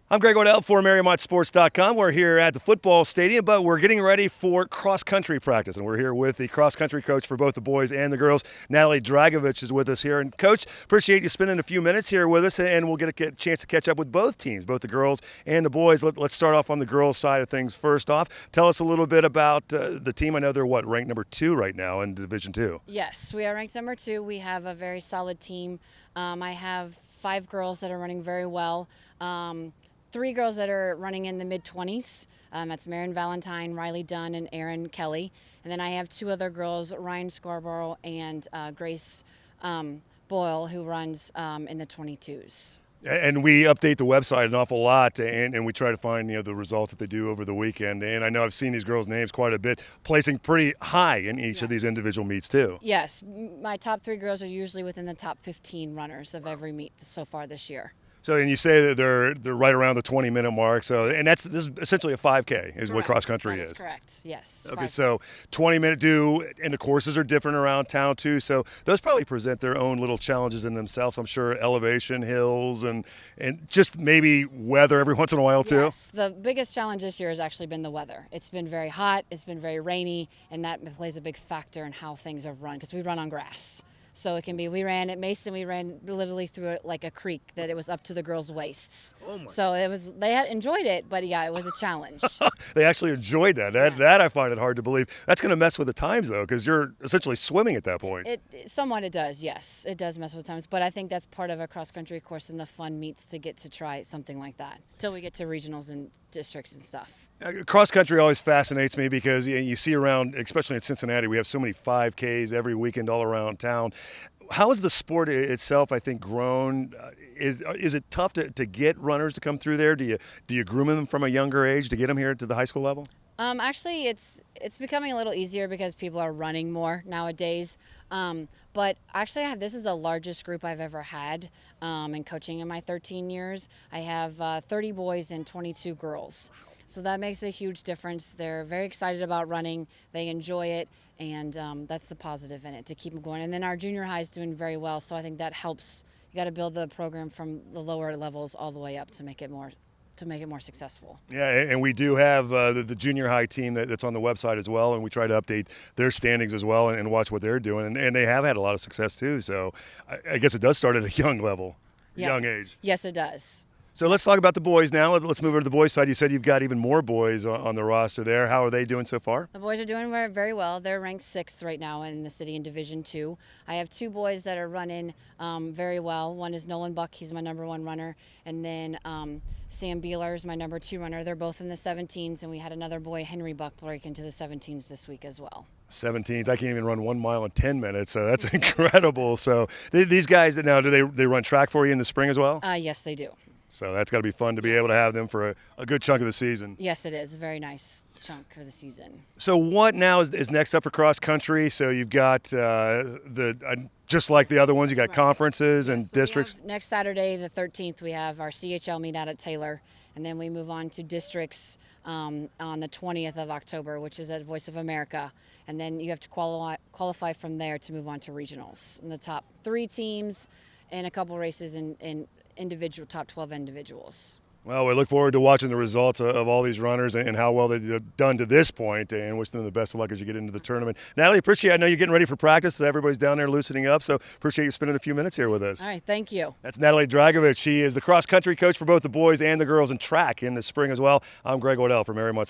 I'm Greg Waddell for Mariemont We're here at the football stadium, but we're getting ready for cross-country practice, and we're here with the cross-country coach for both the boys and the girls. Natalie Dragovich is with us here. And, Coach, appreciate you spending a few minutes here with us, and we'll get a chance to catch up with both teams, both the girls and the boys. Let's start off on the girls' side of things first off. Tell us a little bit about the team. I know they're, ranked number 2 right now in Division II? Yes, we are ranked number 2. We have a very solid team. I have 5 girls that are running very well. 3 girls that are running in the mid-20s. That's Marion Valentine, Riley Dunn, and Erin Kelly. And then I have 2 other girls, Ryan Scarborough and Grace Boyle, who runs in the 22s. And we update the website an awful lot, and we try to find the results that they do over the weekend. And I know I've seen these girls' names quite a bit, placing pretty high in each of these individual meets too. Yes, my top 3 girls are usually within the top 15 runners of every meet so far this year. So, and you say that they're right around the 20-minute mark. So, and this is essentially a 5K, is what cross country is. That is correct. Yes. Okay, so 20-minute and the courses are different around town too. So those probably present their own little challenges in themselves. I'm sure elevation, hills, and just maybe weather every once in a while too. Yes, the biggest challenge this year has actually been the weather. It's been very hot. It's been very rainy, and that plays a big factor in how things have run because we run on grass. So it can be, we ran at Mason, we ran literally through it like a creek that it was up to the girls' waists. Oh my. So they had enjoyed it, but yeah, it was a challenge. They actually enjoyed that. That I find it hard to believe. That's going to mess with the times though, because you're essentially swimming at that point. Somewhat it does, yes. It does mess with the times, but I think that's part of a cross-country course and the fun meets to get to try something like that until we get to regionals and districts and stuff. Cross country always fascinates me because you see around, especially in Cincinnati, we have so many 5Ks every weekend all around town. How has the sport itself, I think, grown? Is it tough to get runners to come through there? Do you groom them from a younger age to get them here to the high school level? Actually, it's becoming a little easier because people are running more nowadays. But actually, this is the largest group I've ever had in coaching in my 13 years. I have 30 boys and 22 girls. So that makes a huge difference. They're very excited about running. They enjoy it, and that's the positive in it, to keep them going. And then our junior high is doing very well, so I think that helps. You got to build the program from the lower levels all the way up to make it more successful. Yeah, and we do have the junior high team that's on the website as well, and we try to update their standings as well and watch what they're doing. And they have had a lot of success too, so I guess it does start at a young level, young age. Yes, it does. So let's talk about the boys now. Let's move over to the boys' side. You said you've got even more boys on the roster there. How are they doing so far? The boys are doing very well. They're ranked 6th right now in the city in Division II. I have 2 boys that are running very well. One is Nolan Buck. He's my number 1 runner. And then Sam Beeler is my number 2 runner. They're both in the 17s, and we had another boy, Henry Buck, break into the 17s this week as well. 17s. I can't even run 1 mile in 10 minutes, so that's incredible. So these guys, now, do they run track for you in the spring as well? Yes, they do. So that's got to be fun to be able to have them for a good chunk of the season. Yes, it is. A very nice chunk for the season. So what now is next up for cross country? So you've got just like the other ones, you got conferences and districts. Next Saturday, the 13th, we have our CHL meet out at Taylor, and then we move on to districts on the 20th of October, which is at Voice of America. And then you have to qualify from there to move on to regionals. And the top 3 teams and a couple races in individual top 12 individuals. Well, we look forward to watching the results of all these runners and how well they've done to this point, and wish them the best of luck as you get into the tournament. Natalie, I know you're getting ready for practice. So everybody's down there loosening up, so appreciate you spending a few minutes here with us. All right, thank you. That's Natalie Dragovich. She is the cross-country coach for both the boys and the girls in track in the spring as well. I'm Greg Waddell from Mariemont